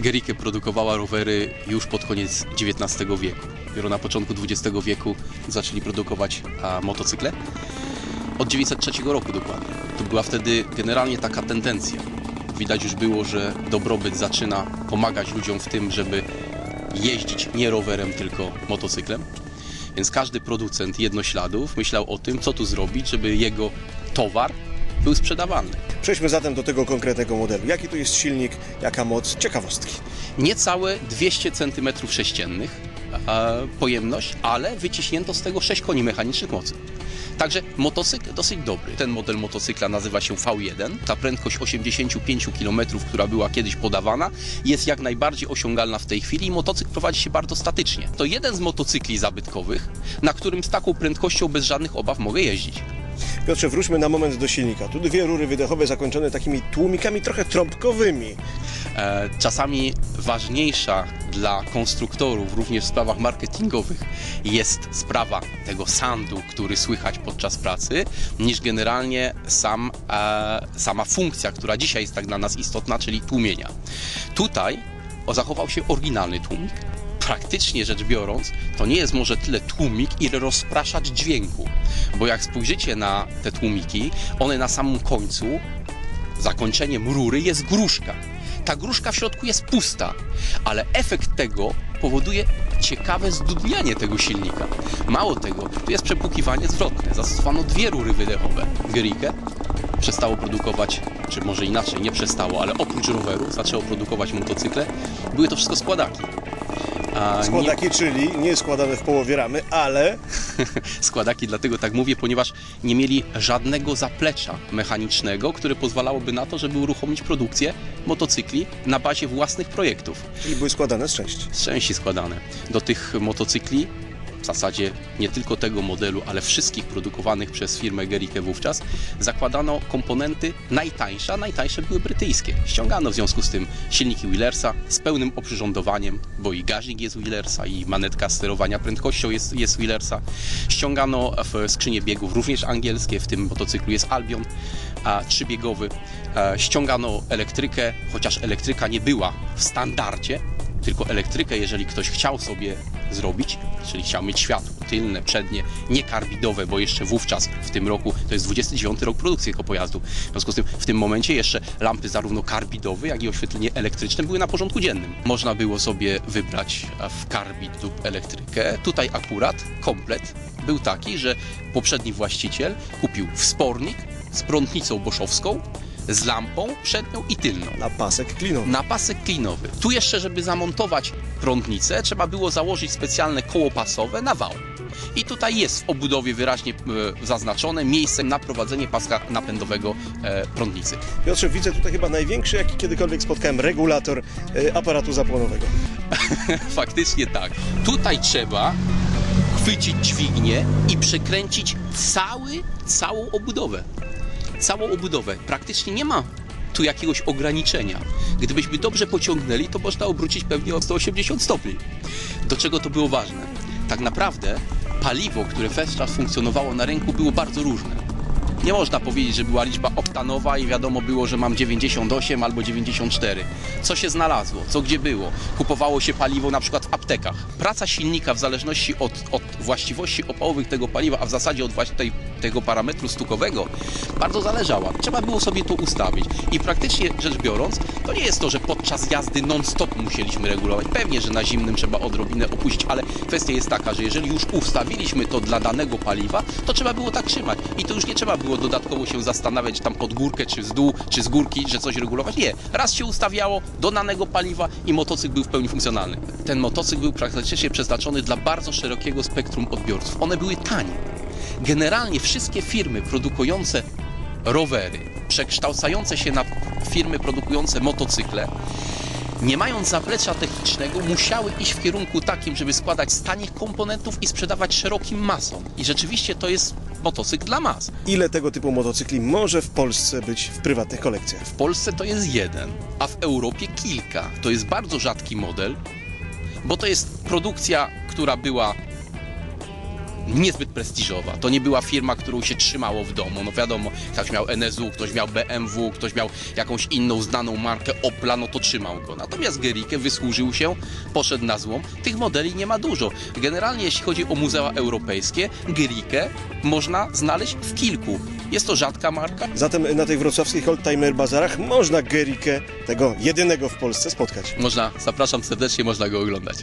Gericke produkowała rowery już pod koniec XIX wieku. Dopiero na początku XX wieku zaczęli produkować motocykle. Od 1903 roku dokładnie. To była wtedy generalnie taka tendencja. Widać już było, że dobrobyt zaczyna pomagać ludziom w tym, żeby jeździć nie rowerem, tylko motocyklem. Więc każdy producent jednośladów myślał o tym, co tu zrobić, żeby jego towar był sprzedawalny. Przejdźmy zatem do tego konkretnego modelu. Jaki tu jest silnik, jaka moc? Ciekawostki. Niecałe 200 cm3 pojemność, ale wyciśnięto z tego 6 koni mechanicznych mocy. Także motocykl dosyć dobry. Ten model motocykla nazywa się V1. Ta prędkość 85 km, która była kiedyś podawana, jest jak najbardziej osiągalna w tej chwili i motocykl prowadzi się bardzo statycznie. To jeden z motocykli zabytkowych, na którym z taką prędkością bez żadnych obaw mogę jeździć. Piotrze, wróćmy na moment do silnika. Tu dwie rury wydechowe zakończone takimi tłumikami trochę trąbkowymi. Czasami ważniejsza dla konstruktorów, również w sprawach marketingowych, jest sprawa tego soundu, który słychać podczas pracy, niż generalnie sama funkcja, która dzisiaj jest tak dla nas istotna, czyli tłumienia. Tutaj zachował się oryginalny tłumik. Praktycznie rzecz biorąc, to nie jest może tyle tłumik, ile rozpraszacz dźwięku. Bo jak spojrzycie na te tłumiki, one na samym końcu, zakończeniem rury jest gruszka. Ta gruszka w środku jest pusta, ale efekt tego powoduje ciekawe zdudnianie tego silnika. Mało tego, tu jest przepłukiwanie zwrotne. Zastosowano dwie rury wydechowe. Gericke przestało produkować, czy może inaczej, nie przestało, ale oprócz rowerów zaczęło produkować motocykle. Były to wszystko składaki. Składaki, czyli nie składane w połowie ramy, ale... Składaki, dlatego tak mówię, ponieważ nie mieli żadnego zaplecza mechanicznego, które pozwalałoby na to, żeby uruchomić produkcję motocykli na bazie własnych projektów. Czyli były składane z części. Z części składane. Do tych motocykli, w zasadzie nie tylko tego modelu, ale wszystkich produkowanych przez firmę Gericke wówczas, zakładano komponenty najtańsze, a najtańsze były brytyjskie. Ściągano w związku z tym silniki Wheelersa z pełnym oprzyrządowaniem, bo i gaźnik jest Wheelersa, i manetka sterowania prędkością jest Wheelersa. Ściągano w skrzynie biegów również angielskie, w tym motocyklu jest Albion, trzybiegowy. Ściągano elektrykę, chociaż elektryka nie była w standardzie, tylko elektrykę, jeżeli ktoś chciał sobie zrobić, czyli chciał mieć światło tylne, przednie, nie karbidowe, bo jeszcze wówczas, w tym roku, to jest 29 rok produkcji tego pojazdu. W związku z tym w tym momencie jeszcze lampy zarówno karbidowe, jak i oświetlenie elektryczne były na porządku dziennym. Można było sobie wybrać w karbid lub elektrykę. Tutaj akurat komplet był taki, że poprzedni właściciel kupił wspornik z prądnicą boszowską, z lampą przednią i tylną. Na pasek klinowy. Na pasek klinowy. Tu jeszcze, żeby zamontować prądnicę, trzeba było założyć specjalne koło pasowe na wał. I tutaj jest w obudowie wyraźnie zaznaczone miejsce na prowadzenie paska napędowego prądnicy. Piotrze, widzę tutaj chyba największy, jaki kiedykolwiek spotkałem, regulator aparatu zapłonowego. Faktycznie tak. Tutaj trzeba chwycić dźwignię i przekręcić całą obudowę. Całą obudowę. Praktycznie nie ma tu jakiegoś ograniczenia. Gdybyśmy dobrze pociągnęli, to można obrócić pewnie o 180 stopni. Do czego to było ważne? Tak naprawdę paliwo, które wówczas funkcjonowało na rynku, było bardzo różne. Nie można powiedzieć, że była liczba oktanowa i wiadomo było, że mam 98 albo 94. Co się znalazło? Co gdzie było? Kupowało się paliwo na przykład w aptekach. Praca silnika w zależności od właściwości opałowych tego paliwa, a w zasadzie od tego parametru stukowego, bardzo zależała. Trzeba było sobie to ustawić. I praktycznie rzecz biorąc, to nie jest to, że podczas jazdy non-stop musieliśmy regulować. Pewnie, że na zimnym trzeba odrobinę opuścić, ale kwestia jest taka, że jeżeli już ustawiliśmy to dla danego paliwa, to trzeba było tak trzymać. I to już nie trzeba było dodatkowo się zastanawiać tam pod górkę, czy z dół, czy z górki, że coś regulować. Nie. Raz się ustawiało do danego paliwa i motocykl był w pełni funkcjonalny. Ten motocykl był praktycznie przeznaczony dla bardzo szerokiego spektrum odbiorców. One były tanie. Generalnie wszystkie firmy produkujące rowery, przekształcające się na firmy produkujące motocykle, nie mając zaplecza technicznego, musiały iść w kierunku takim, żeby składać z tanich komponentów i sprzedawać szerokim masom. I rzeczywiście to jest motocykl dla mas. Ile tego typu motocykli może w Polsce być w prywatnych kolekcjach? W Polsce to jest jeden, a w Europie kilka. To jest bardzo rzadki model, bo to jest produkcja, która była niezbyt prestiżowa. To nie była firma, którą się trzymało w domu. No wiadomo, ktoś miał NSU, ktoś miał BMW, ktoś miał jakąś inną znaną markę Opla, no to trzymał go. Natomiast Gericke wysłużył się, poszedł na złom. Tych modeli nie ma dużo. Generalnie jeśli chodzi o muzea europejskie, Gericke można znaleźć w kilku. Jest to rzadka marka. Zatem na tych wrocławskich oldtimer bazarach można Gericke, tego jedynego w Polsce, spotkać. Zapraszam serdecznie, można go oglądać.